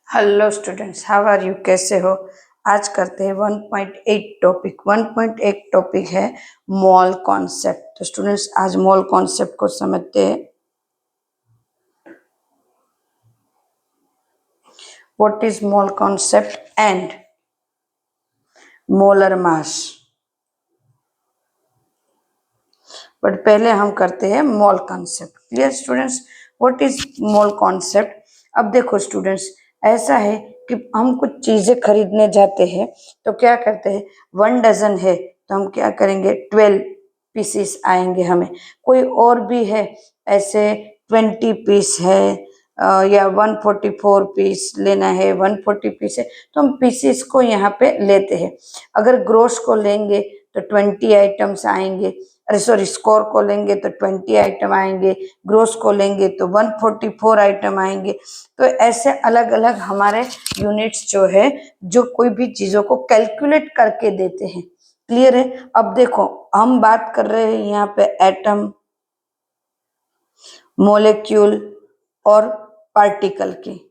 Hello students, how are you? कैसे हो? आज करते हैं 1.8 टॉपिक। 1.8 टॉपिक है मोल कॉन्सेप्ट। तो स्टूडेंट्स आज मोल कॉन्सेप्ट को समझते हैं। What is mole concept and molar mass. But पहले हम करते हैं mole concept. Clear students? What is mole concept? अब देखो स्टूडेंट्स, ऐसा है कि हम कुछ चीजें खरीदने जाते हैं तो क्या करते हैं, 1 डजन है तो हम क्या करेंगे, 12 पीसीस आएंगे हमें। कोई और भी है ऐसे 20 पीस है, या 144 पीस लेना है, 140 पीस है, तो हम पीसीस को यहाँ पे लेते हैं। अगर ग्रोस को लेंगे तो 20 आइटम्स आएंगे, अरे सॉरी, स्कोर को लेंगे तो 20 आइटम आएंगे, ग्रोस को लेंगे तो 144 आइटम आएंगे। तो ऐसे अलग अलग हमारे यूनिट्स जो है, जो कोई भी चीजों को कैलकुलेट करके देते हैं। क्लियर है? अब देखो, हम बात कर रहे हैं यहाँ पे एटम, मोलेक्यूल और पार्टिकल की।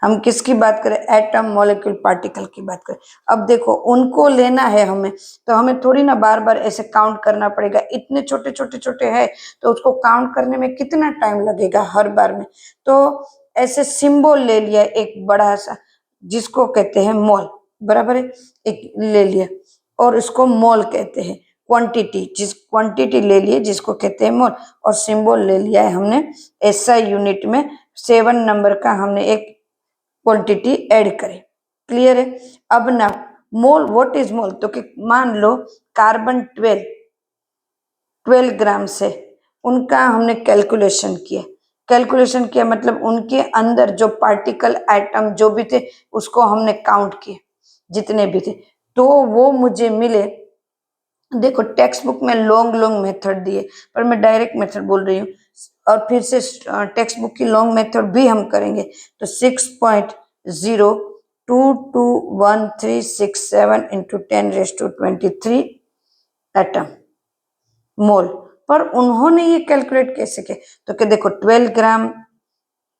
हम किसकी बात करें? एटम, मॉलिक्यूल, पार्टिकल की बात करें। अब देखो, उनको लेना है हमें, तो हमें थोड़ी ना बार बार ऐसे काउंट करना पड़ेगा। इतने छोटे छोटे छोटे है तो उसको काउंट करने में कितना टाइम लगेगा हर बार में। तो ऐसे सिंबल ले लिया एक बड़ा सा, जिसको कहते हैं मोल, बराबर है, एक ले लिया और इसको मोल कहते हैं। क्वांटिटी, जिस क्वांटिटी ले लिए जिसको कहते हैं मोल, और सिंबल ले लिया है हमने एसआई यूनिट में 7 नंबर का हमने एक क्वांटिटी ऐड करें। क्लियर है? अब ना मोल, व्हाट इज मोल? तो कि मान लो कार्बन 12 ग्राम से, उनका हमने कैलकुलेशन किया मतलब उनके अंदर जो पार्टिकल आइटम जो भी थे उसको हमने काउंट किए, जितने भी थे, तो वो मुझे मिले। देखो टेक्स्ट बुक में लॉन्ग लॉन्ग मेथड दिए, पर मैं डायरेक्ट मेथड बोल रही हूँ, और फिर से टेक्स्ट बुक की लॉन्ग मेथड भी हम करेंगे। तो 6.022137 इंटू 10⁻23 एटम मोल। पर उन्होंने ये कैलकुलेट कैसे किया? तो कि देखो 12 ग्राम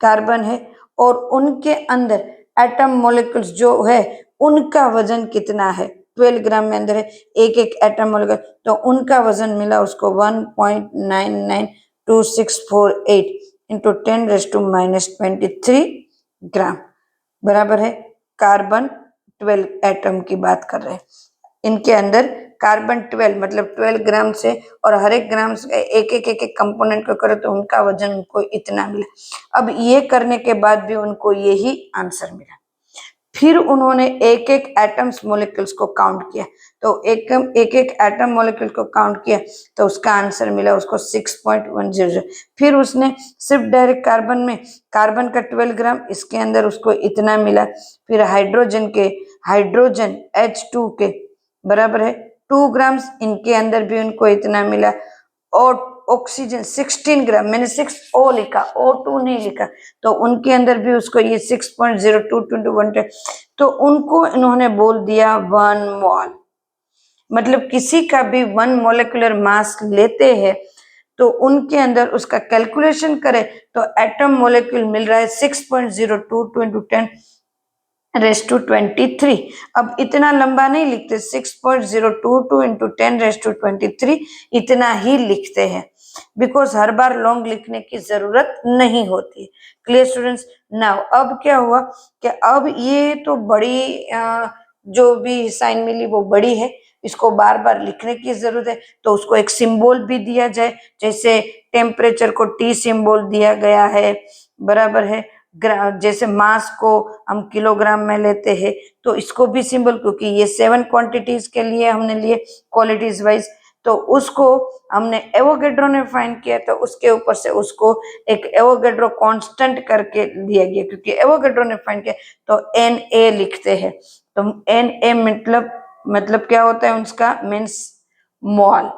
कार्बन है और उनके अंदर एटम मॉलिक्यूल्स जो है उनका वजन कितना है, 12 ग्राम में अंदर है एक एक एटम मॉलिक्यूल, तो उनका वजन मिला उसको 1.992648 इंटू 10⁻23 ग्राम, बराबर है। कार्बन 12 एटम की बात कर रहे हैं, इनके अंदर कार्बन 12 मतलब 12 ग्राम से, और हर एक ग्राम से एक एक कंपोनेंट को करो तो उनका वजन उनको इतना मिला। अब ये करने के बाद भी उनको यही आंसर मिला। फिर उन्होंने एक एक एटम्स मॉलिक्यूल्स को काउंट किया, तो एक एक एटम मॉलिक्यूल को काउंट किया तो उसका आंसर मिला उसको 6.100। फिर उसने सिर्फ डायरेक्ट कार्बन में, कार्बन का 12 ग्राम, इसके अंदर उसको इतना मिला। फिर हाइड्रोजन H2 के बराबर है 2 ग्राम्स, इनके अंदर भी उनको इतना मिला। और ऑक्सीजन 16 ग्राम, मैंने 6O लिखा, O2 नहीं लिखा, तो उनके अंदर भी उसको ये 6.0221, तो उनको इन्होंने बोल दिया 1 मोल। मतलब किसी का भी 1 मोलिकुलर मास लेते हैं तो उनके अंदर उसका कैलकुलेशन करें तो एटम मोलिक्यूल मिल रहा है 6.02 इंटू 10⁻23। अब इतना लंबा नहीं लिखते, 6.022 इंटू 10⁻23 इतना ही लिखते हैं, बिकॉज हर बार लॉन्ग लिखने की जरूरत नहीं होती। Clear students? नाउ अब क्या हुआ कि अब ये तो बड़ी जो भी साइन मिली वो बड़ी है, इसको बार बार लिखने की जरूरत है, तो उसको एक सिंबल भी दिया जाए। जैसे टेम्परेचर को T सिंबल दिया गया है, बराबर है। जैसे मास को हम किलोग्राम में लेते हैं तो इसको भी सिंबल, क्योंकि ये 7 क्वांटिटीज के लिए हमने लिए क्वालिटीज वाइज, तो उसको हमने एवोगैड्रो ने फाइंड किया, तो उसके ऊपर से उसको एक एवोगैड्रो कांस्टेंट करके दिया गया, क्योंकि एवोगैड्रो ने फाइंड किया तो Na लिखते हैं। तो Na मतलब क्या होता है उसका मीन्स मोल।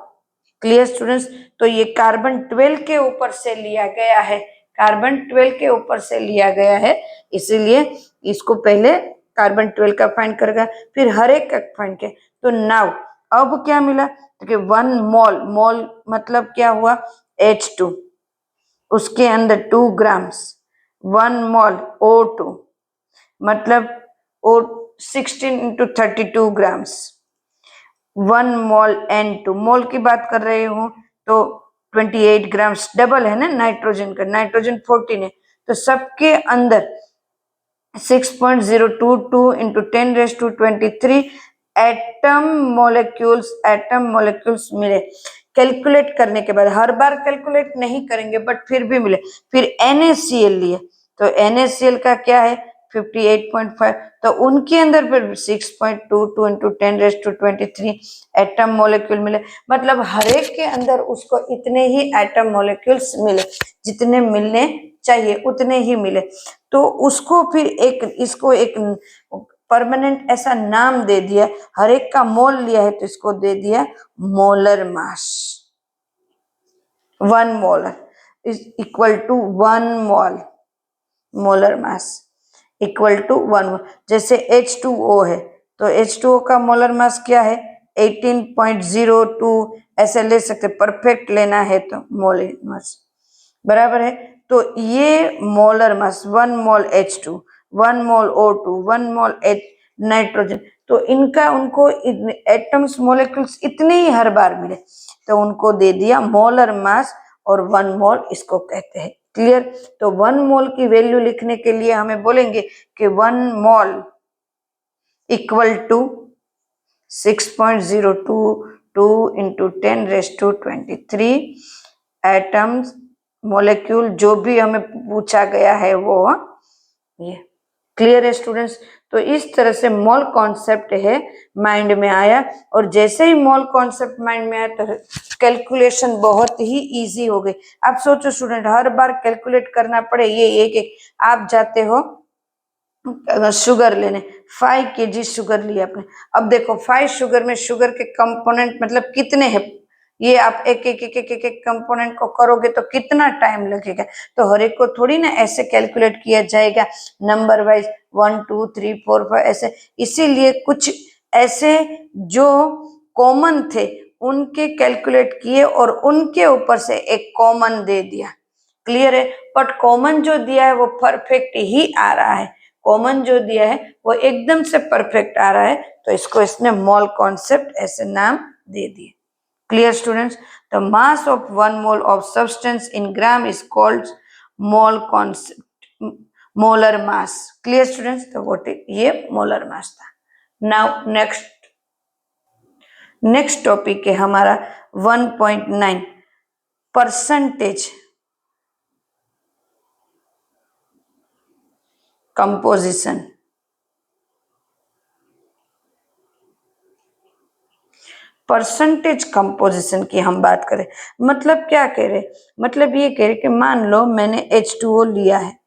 Clear students? तो ये कार्बन 12 के ऊपर से लिया गया है, कार्बन 12 के ऊपर से लिया गया है, इसीलिए इसको पहले कार्बन 12 का फाइंड करेगा, फिर हर एक का फाइंड किया। तो नाउ अब क्या मिला? तो कि 1 मोल, मोल मतलब क्या हुआ? H2, उसके अंदर 2 ग्राम्स, 1 मोल O2 मतलब O 16 into 32 ग्राम्स। 1 मोल N2, मोल की बात कर रही हूँ तो 28 ग्राम्स, डबल है ना नाइट्रोजन का, नाइट्रोजन 14 है, तो सबके अंदर 6.022 into 10⁻23 एटम मोलिक्यूल्स मिले। कैलकुलेट करने के बाद, हर बार कैलकुलेट नहीं करेंगे बट फिर भी मिले। फिर NaCl लिए तो NaCl का क्या है 58.5, तो उनके अंदर फिर 6.22 into 10⁻23 एटम मोलिक्यूल मिले। मतलब हर एक के अंदर उसको इतने ही एटम मोलिक्यूल्स मिले, जितने मिलने चाहिए उतने ही मिले। तो उसको फिर इसको एक परमानेंट ऐसा नाम दे दिया, हर एक का मोल लिया है तो इसको दे दिया molar mass. 1 molar is equal to 1 mole, molar mass equal to 1 mole. जैसे H2O है तो H2O का मोलर मास क्या है 18.02, ऐसे ले सकते, परफेक्ट लेना है तो मोलर मास बराबर है। तो ये मोलर मास 1 मोल H2, 1 मोल O2, 1 मोल नाइट्रोजन, तो इनका उनको एटम्स मोलिक्यूल्स इतने ही हर बार मिले तो उनको दे दिया मोलर मास, और 1 मोल इसको कहते हैं। क्लियर? तो 1 मोल की वैल्यू लिखने के लिए हमें बोलेंगे कि 1 mole equal to 6.022 into 10⁻23 atoms molecule, जो भी हमें पूछा गया है वो ये। क्लियर है स्टूडेंट्स? तो इस तरह से मोल कॉन्सेप्ट है माइंड में आया, और जैसे ही मोल कॉन्सेप्ट माइंड में आया तो कैलकुलेशन बहुत ही इजी हो गई। आप सोचो स्टूडेंट, हर बार कैलकुलेट करना पड़े, ये एक आप जाते हो शुगर लेने, 5 kg शुगर लिया आपने, अब देखो 5 शुगर में शुगर के कंपोनेंट मतलब कितने हैं, ये आप एक कंपोनेंट को करोगे तो कितना टाइम लगेगा। तो हर एक को थोड़ी ना ऐसे कैलकुलेट किया जाएगा नंबर वाइज 1 2 3 4 5 ऐसे, इसीलिए कुछ ऐसे जो कॉमन थे उनके कैलकुलेट किए और उनके ऊपर से एक कॉमन दे दिया। क्लियर है? बट कॉमन जो दिया है वो परफेक्ट ही आ रहा है, कॉमन जो दिया है वो एकदम से परफेक्ट आ रहा है, तो इसको इसने मोल कॉन्सेप्ट ऐसे नाम दे दिए। Clear students? The mass of 1 mole of substance in gram is called mole concept, molar mass. Clear students? तो व्हाट ये मोलर मास था। नाउ नेक्स्ट टॉपिक है हमारा 1.9 परसेंटेज कंपोजिशन। परसेंटेज कंपोजिशन की हम बात करें, मतलब क्या कह रहे, मतलब ये कह रहे कि मान लो मैंने H2O लिया है,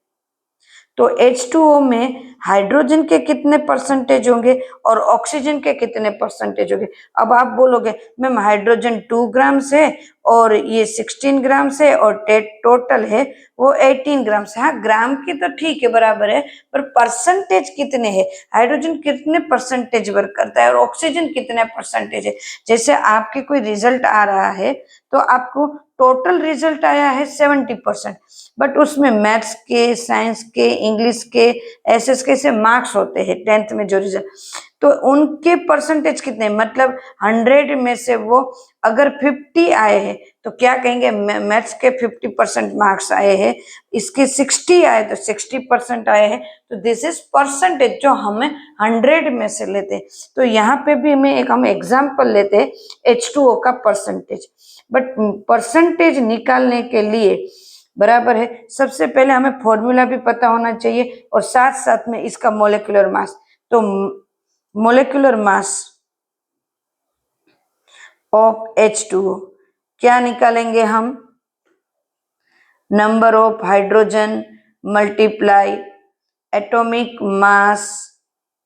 तो H2O में हाइड्रोजन के कितने परसेंटेज होंगे और ऑक्सीजन के कितने परसेंटेज होंगे। अब आप बोलोगे मैम हाइड्रोजन 2 ग्राम है और ये 16 ग्राम है और टोटल है वो 18 ग्राम है। हाँ, ग्राम की तो ठीक है बराबर है, पर परसेंटेज कितने हैं, हाइड्रोजन कितने परसेंटेज वर्क करता है और ऑक्सीजन कितने परसेंटेज है। जैसे आपके कोई रिजल्ट आ रहा है तो आपको टोटल रिजल्ट आया है 70%, बट उसमें मैथ्स के, साइंस के, इंग्लिश के, एसएस के से मार्क्स होते हैं 10th में जो रिजल्ट, तो उनके परसेंटेज कितने, मतलब 100 में से वो अगर 50 आए हैं तो क्या कहेंगे, मैथ्स के 50% मार्क्स आए हैं, इसके 60 आए तो 60% आए हैं, तो दिस इज परसेंटेज जो हमें 100 में से लेते हैं। तो यहाँ पे भी हम एग्जाम्पल लेते हैं H2O का परसेंटेज, बट परसेंटेज निकालने के लिए बराबर है सबसे पहले हमें फॉर्मूला भी पता होना चाहिए और साथ साथ में इसका मोलिकुलर मास। तो मोलिकुलर मास ऑफ H2O क्या निकालेंगे हम, number of hydrogen multiply atomic mass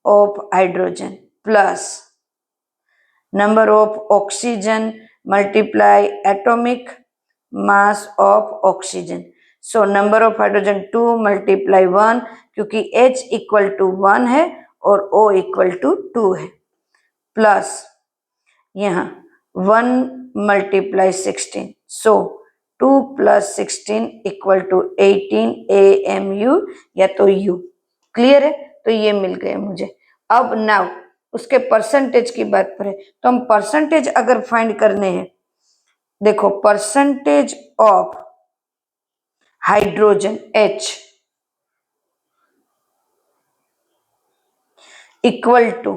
of hydrogen plus number of oxygen multiply atomic mass of oxygen. So number of hydrogen 2 multiply 1, क्योंकि H इक्वल टू 1 है और O equal to 2 है, plus यहाँ 1 multiply 16, सो 2 + 16 = 18 AMU या तो U। Clear है? तो ये मिल गए मुझे। अब नाउ उसके परसेंटेज की बात करें तो हम परसेंटेज अगर फाइंड करने हैं, देखो percentage of hydrogen H equal to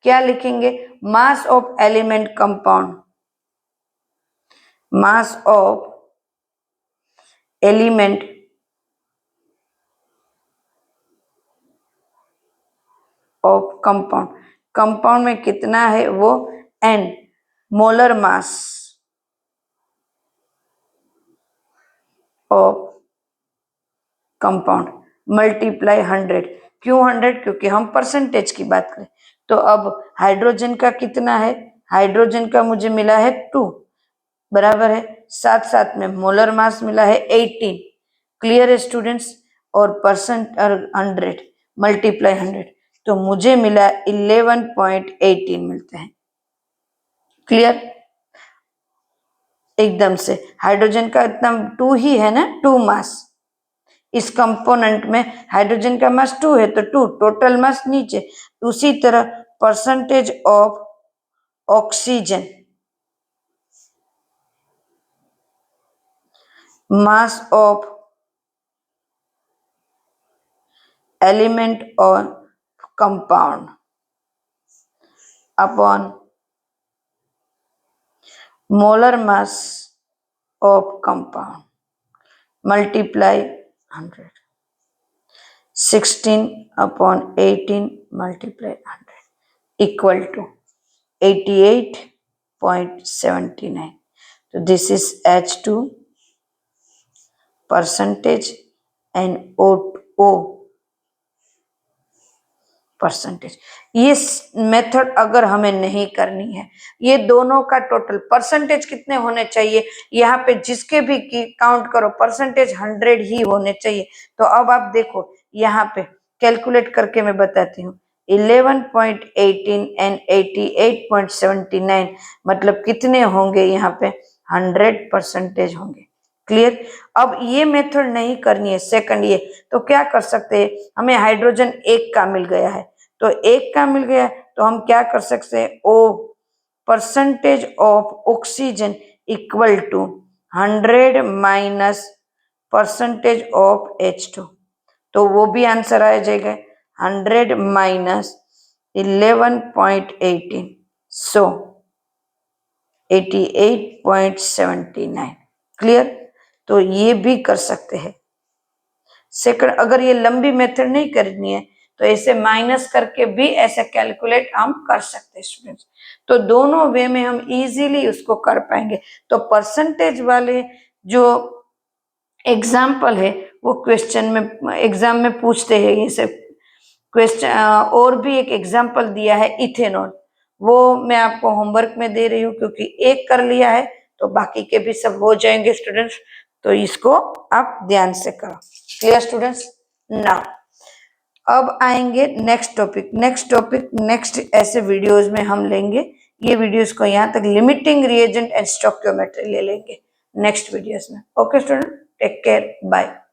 क्या लिखेंगे, mass of element compound, mass of element of compound, compound में कितना है वो N, molar mass of compound multiply 100। क्यों 100? क्योंकि हम परसेंटेज की बात करें। तो अब हाइड्रोजन का कितना है, हाइड्रोजन का मुझे मिला है 2 बराबर है, साथ साथ में मोलर मास मिला है 18। क्लियर है स्टूडेंट्स? और परसेंट और 100 मल्टीप्लाई 100 तो मुझे मिला 11.18 मिलते हैं। क्लियर? एकदम से हाइड्रोजन का इतना 2 ही है ना, 2 मास, इस कंपोनेंट में हाइड्रोजन का मास 2 है तो 2 टोटल मास नीचे। उसी तरह percentage of oxygen, mass of element और compound upon molar mass of compound multiply 100, 16/18 multiply 100 equal to 88.79। तो this is H2 percentage and O percentage. ये मेथड अगर हमें नहीं करनी है, ये दोनों का टोटल परसेंटेज कितने होने चाहिए, यहाँ पे जिसके भी काउंट करो परसेंटेज 100 ही होने चाहिए। तो अब आप देखो यहाँ पे कैलकुलेट करके मैं बताती हूँ, 11.18 एंड 88.79 मतलब कितने होंगे, यहाँ पे 100% होंगे। क्लियर? अब ये मेथड नहीं करनी है सेकंड ये, तो क्या कर सकते हैं, हमें हाइड्रोजन 1 का मिल गया है, तो 1 का मिल गया तो हम क्या कर सकते हैं, O percentage of oxygen equal to 100 minus percentage of H2, तो वो भी आंसर आ जाएगा 100 माइनस 11.18 सो 88.79। क्लियर? तो ये भी कर सकते हैं सेकंड। अगर ये लंबी मेथड नहीं करनी है तो ऐसे माइनस करके भी ऐसे कैलकुलेट हम कर सकते हैं स्टूडेंट्स। तो दोनों वे में हम इजीली उसको कर पाएंगे। तो परसेंटेज वाले जो एग्जाम्पल है वो क्वेश्चन में एग्जाम में पूछते हैं ये सब क्वेश्चन। और भी एक एग्जाम्पल दिया है इथेनॉल, वो मैं आपको होमवर्क में दे रही हूँ क्योंकि एक कर लिया है तो बाकी के भी सब हो जाएंगे स्टूडेंट्स, तो इसको आप ध्यान से करो। Clear students? नाउ अब आएंगे नेक्स्ट टॉपिक। नेक्स्ट ऐसे वीडियोस में हम लेंगे, ये वीडियोस को यहाँ तक लिमिटिंग रिएजेंट एंड स्टोइकियोमेट्री ले लेंगे नेक्स्ट वीडियोस में। Okay student, take care, bye.